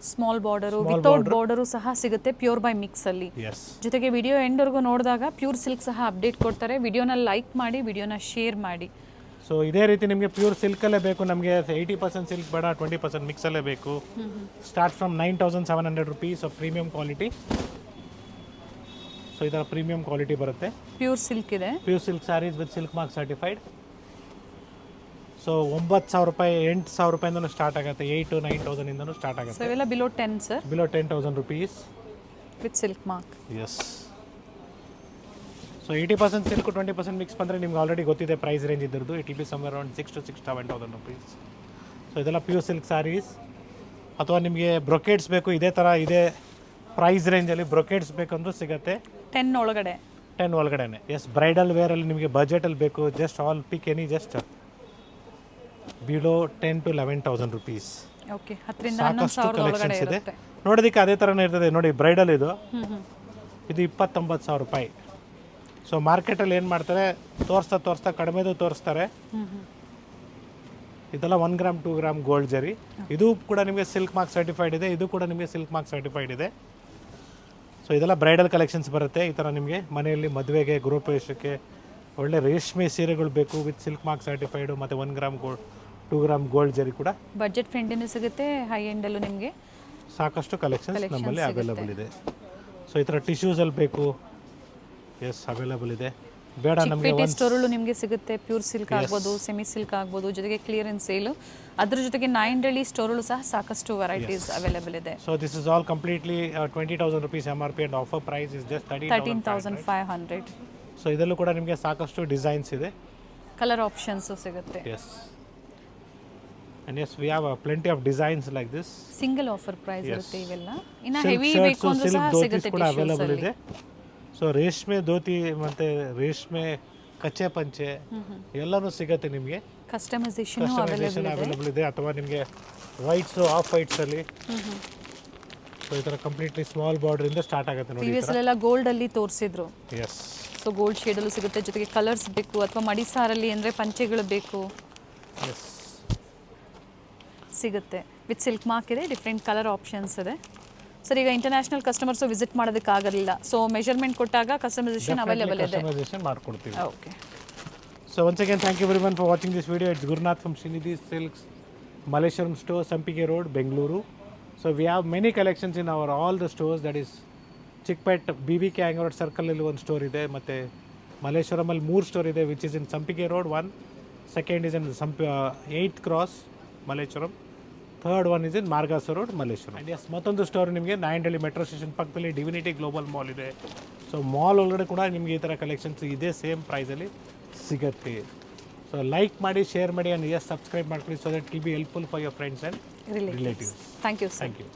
Small border, without border ಸಹ ಸಿಗುತ್ತೆ pure by mix ಅಲ್ಲಿ. Yes. ಜೊತೆಗೆ video ಎಂಡ್ವರೆಗೂ ನೋಡಿದಾಗ pure silk ಸಹ update ಕೊಡ್ತಾರೆ. ವಿಡಿಯೋನ like ಮಾಡಿ, ವಿಡಿಯೋನ ಶೇರ್ ಮಾಡಿ. ಸೊ ಇದೇ ರೀತಿ ನಿಮಗೆ ಪ್ಯೂರ್ ಸಿಲ್ಕಲ್ಲೇ ಬೇಕು, ನಮಗೆ 80% ಸಿಲ್ಕ್ ಬೇಡ, 20% ಮಿಕ್ಸಲ್ಲೇ ಬೇಕು. Start from 9,700 rupees of premium quality. So ಇದರ ಪ್ರೀಮಿಯಂ ಕ್ವಾಲಿಟಿ ಬರುತ್ತೆ. ಪ್ಯೂರ್ ಸಿಲ್ಕ್ ಇದೆ. Pure silk sarees with silk mark certified. So 9,000 ರೂಪಾಯಿ 8,000 ರೂಪಾಯಿಂದನೂ ಸ್ಟಾರ್ಟ್ ಆಗುತ್ತೆ. 8,000 to 9,000 ಇಂದನೂ ಸ್ಟಾರ್ಟ್ ಆಗುತ್ತೆ. ಸೊ ಇವೆಲ್ಲ below 10 sir. Below 10,000 rupees with silk mark. Yes. So 80% silk 20% mix ಬಂದರೆ ನಿಮ್ಗೆ ಆಲ್ರೆಡಿ ಗೊತ್ತಿದೆ ಪ್ರೈಸ್ ರೇಂಜ್ ಇದ್ರದ್ದು. It will be somewhere around 6,000 to 7,000 rupees. So ಇದೆಲ್ಲ ಪ್ಯೂರ್ ಸಿಲ್ಕ್ ಸ್ಯಾರೀಸ್. ಅಥವಾ ನಿಮಗೆ ಬ್ರೊಕೇಡ್ಸ್ ಬೇಕು ಇದೇ ಥರ ಇದೇ ಪ್ರೈಸ್ ರೇಂಜಲ್ಲಿ ಬ್ರೊಕೇಡ್ಸ್ ಬೇಕಂದ್ರೂ ಸಿಗುತ್ತೆ. 10 ಒಳಗಡೆ. 10 ಒಳಗಡೆನೆ. ಎಸ್, ಬ್ರೈಡಲ್ ವೇರಲ್ಲಿ ನಿಮಗೆ ಬಜೆಟಲ್ಲಿ ಬೇಕು just all pick any just below 10,000 to 11,000 rupees. Okay, 10,000 to 11,000 ಒಳಗಡೆ ಇರುತ್ತೆ. ನೋಡೋದಕ್ಕೆ ಅದೇ ಥರನೇ ಇರ್ತದೆ. ನೋಡಿ ಬ್ರೈಡಲ್ ಇದು 29,000 ರೂಪಾಯಿ. ಸೊ ಮಾರ್ಕೆಟಲ್ಲಿ ಏನು ಮಾಡ್ತಾರೆ, ತೋರಿಸ್ತಾ ಕಡಿಮೆದು ತೋರಿಸ್ತಾರೆ. ಇದೆಲ್ಲ 1 ಗ್ರಾಮ್ 2 ಗ್ರಾಮ್ ಗೋಲ್ಡ್ ಜರಿ. ಇದು ಕೂಡ ನಿಮಗೆ ಸಿಲ್ಕ್ ಮಾರ್ಕ್ ಸರ್ಟಿಫೈಡ್ ಇದೆ. ಇದು ಕೂಡ ನಿಮಗೆ ಸಿಲ್ಕ್ ಮಾರ್ಕ್ ಸರ್ಟಿಫೈಡ್ ಇದೆ. ಸೊ ಇದೆಲ್ಲ ಬ್ರೈಡಲ್ ಕಲೆಕ್ಷನ್ಸ್ ಬರುತ್ತೆ. ಈ ಥರ ನಿಮಗೆ ಮನೆಯಲ್ಲಿ ಮದುವೆಗೆ, ಗೃಹಪ್ರವೇಶಕ್ಕೆ ಒಳ್ಳೆ ರೇಷ್ಮೆ ಸೀರೆಗಳು ಬೇಕು ವಿತ್ ಸಿಲ್ಕ್ ಮಾರ್ಕ್ ಸರ್ಟಿಫೈಡು ಮತ್ತು 1 ಗ್ರಾಮ್ ಗೋಲ್ಡ್ 2 ಗ್ರಾಮ್ ಗೋಲ್ಡ್ ಜರಿ ಕೂಡ ಬಜೆಟ್ ಫ್ರೆಂಡಿನೂ ಸಿಗುತ್ತೆ, ಹೈ ಎಂಡಲ್ಲೂ ನಿಮಗೆ ಸಾಕಷ್ಟು ಕಲೆಕ್ಷನ್ಸ್ ನಮ್ಮಲ್ಲಿ ಅವೈಲೇಬಲ್ ಇದೆ. ಸೊ ಈ ಥರ ಟಿಶ್ಯೂಸಲ್ಲಿ ಬೇಕು, ಎಸ್ ಅವೈಲೇಬಲ್ ಇದೆ. ಬೇಡ ನಮಗೆ ಸ್ಟೋರಲ್ಲೂ ನಿಮಗೆ ಸಿಗುತ್ತೆ. ಪ್ಯೂರ್ ಸಿಲ್ಕ್ ಆಗ್ಬೋದು, ಸೆಮಿ ಸಿಲ್ಕ್ ಆಗ್ಬೋದು, ಜೊತೆಗೆ ಕ್ಲಿಯರೆನ್ಸ್ ಸೇಲು. ಅದ್ರ ಜೊತೆಗೆ ನಾಯಿಂಡಳ್ಳಿ ಸ್ಟೋರಲ್ಲೂ ಸಹ ಸಾಕಷ್ಟು ವೆರೈಟೀಸ್ ಅವೈಲೇಬಲ್ ಇದೆ. So this is all completely 20,000 rupees MRP and offer price is just 13,500. So ಇದರಲ್ಲೂ ಕೂಡ ನಿಮಗೆ ಸಾಕಷ್ಟು ಡಿಸೈನ್ಸ್ ಇದೆ, ಕಲರ್ ಆಪ್ಷನ್ಸು ಸಿಗುತ್ತೆ. Yes. And yes, we have plenty of designs like this. Single offer price ಇರುತ್ತೆ ಇವೆಲ್ಲ. ಇನ್ನು Silk ಹೆವಿ shirts, ಬೇಕು ಅಂದ್ರೆ silk ಸಹ dhotis ಸಿಗುತ್ತೆ ಕೂಡ ಅವೈಲೇಬಲ್ ಟಿಶ್ಯೂಸ್ ಇದೆ. ಸೊ ರೇಷ್ಮೆ ಧೋತಿ ಮತ್ತು ರೇಷ್ಮೆ ಕಚ್ಚೆ ಪಂಚೆ ಎಲ್ಲನೂ ಸಿಗುತ್ತೆ ನಿಮಗೆ. ಕಸ್ಟಮೈಸೇಷನ್ ಅವೈಲೇಬಲ್ ಇದೆ. ಅಥವಾ ನಿಮಗೆ ವೈಟ್ಸು ಆಫ್ ವೈಟ್ಸಲ್ಲಿ ಸೊ ಈ ಥರ ಕಂಪ್ಲೀಟ್ಲಿ ಸ್ಮಾಲ್ ಬಾರ್ಡ್ರಿಂದ ಸ್ಟಾರ್ಟ್ ಆಗುತ್ತೆ ನೋಡಿ. ಪ್ರೀವಿಯಸ್ ಎಲ್ಲ ಗೋಲ್ಡ್ ಅಲ್ಲಿ ತೋರಿಸಿದ್ರು. ಎಸ್. ಸೊ ಗೋಲ್ಡ್ ಶೇಡಲ್ಲೂ ಸಿಗುತ್ತೆ. ಜೊತೆಗೆ ಕಲರ್ಸ್ ಬೇಕು ಅಥವಾ ಮಡಿಸಾರಲ್ಲಿ ಅಂದರೆ ಪಂಚೆಗಳು ಬೇಕು, ಎಸ್ ಸಿಗುತ್ತೆ. ವಿತ್ ಸಿಲ್ಕ್ ಮಾರ್ಕ್ ಇದೆ, ಡಿಫ್ರೆಂಟ್ ಕಲರ್ ಆಪ್ಷನ್ಸ್ ಇದೆ. ಸರ್ ಈಗ ಇಂಟರ್ನ್ಯಾಷನಲ್ ಕಸ್ಟಮರ್ಸು ವಿಸಿಟ್ ಮಾಡೋದಕ್ಕಾಗಲಿಲ್ಲ, ಸೊ ಮೆಷರ್ಮೆಂಟ್ ಕೊಟ್ಟಾಗ ಕಸ್ಟಮೈಸೇಷನ್ ಅವೈಲೇಬಲ್ ಇದೆ. ಕಸ್ಟಮೈಸೇಷನ್ ಮಾಡ್ಕೊಡ್ತೀವಿ. Okay. So once again, thank you everyone for watching this video. It's Gurnath from Srinidhi Silks, Malleshwaram store, Sampike Road, Bengaluru. So we have many collections in our all the stores. That is Chickpet, BBK Angarod Circle ಅಲ್ಲಿ ಒಂದು store ಇದೆ, ಮತ್ತು ಮಲ್ಲೇಶ್ವರಮಲ್ಲಿ 3 store ಇದೆ, which is in Sampige road 1, second is in 8th cross Malleshwaram, third one is in Margosa road Malleshwaram. And yes ಮತ್ತೊಂದು store ನಿಮಗೆ Nayandahalli metro station ಪಕ್ಕದಲ್ಲಿ Divinity Global Mall ಇದೆ. ಸೊ ಮಾಲ್ ಒಳಗಡೆ ಕೂಡ ನಿಮಗೆ ಈ ಥರ ಕಲೆಕ್ಷನ್ಸ್ ಇದೇ ಸೇಮ್ ಪ್ರೈಸಲ್ಲಿ ಸಿಗುತ್ತೆ. ಸೊ ಲೈಕ್ ಮಾಡಿ, ಶೇರ್ ಮಾಡಿ, ಆ್ಯಂಡ್ ಎಸ್ ಸಬ್ಸ್ಕ್ರೈಬ್ ಮಾಡ್ಕೊಳ್ಳಿ, so that it will be helpful for your friends and relatives. Thank you sir. Thank you.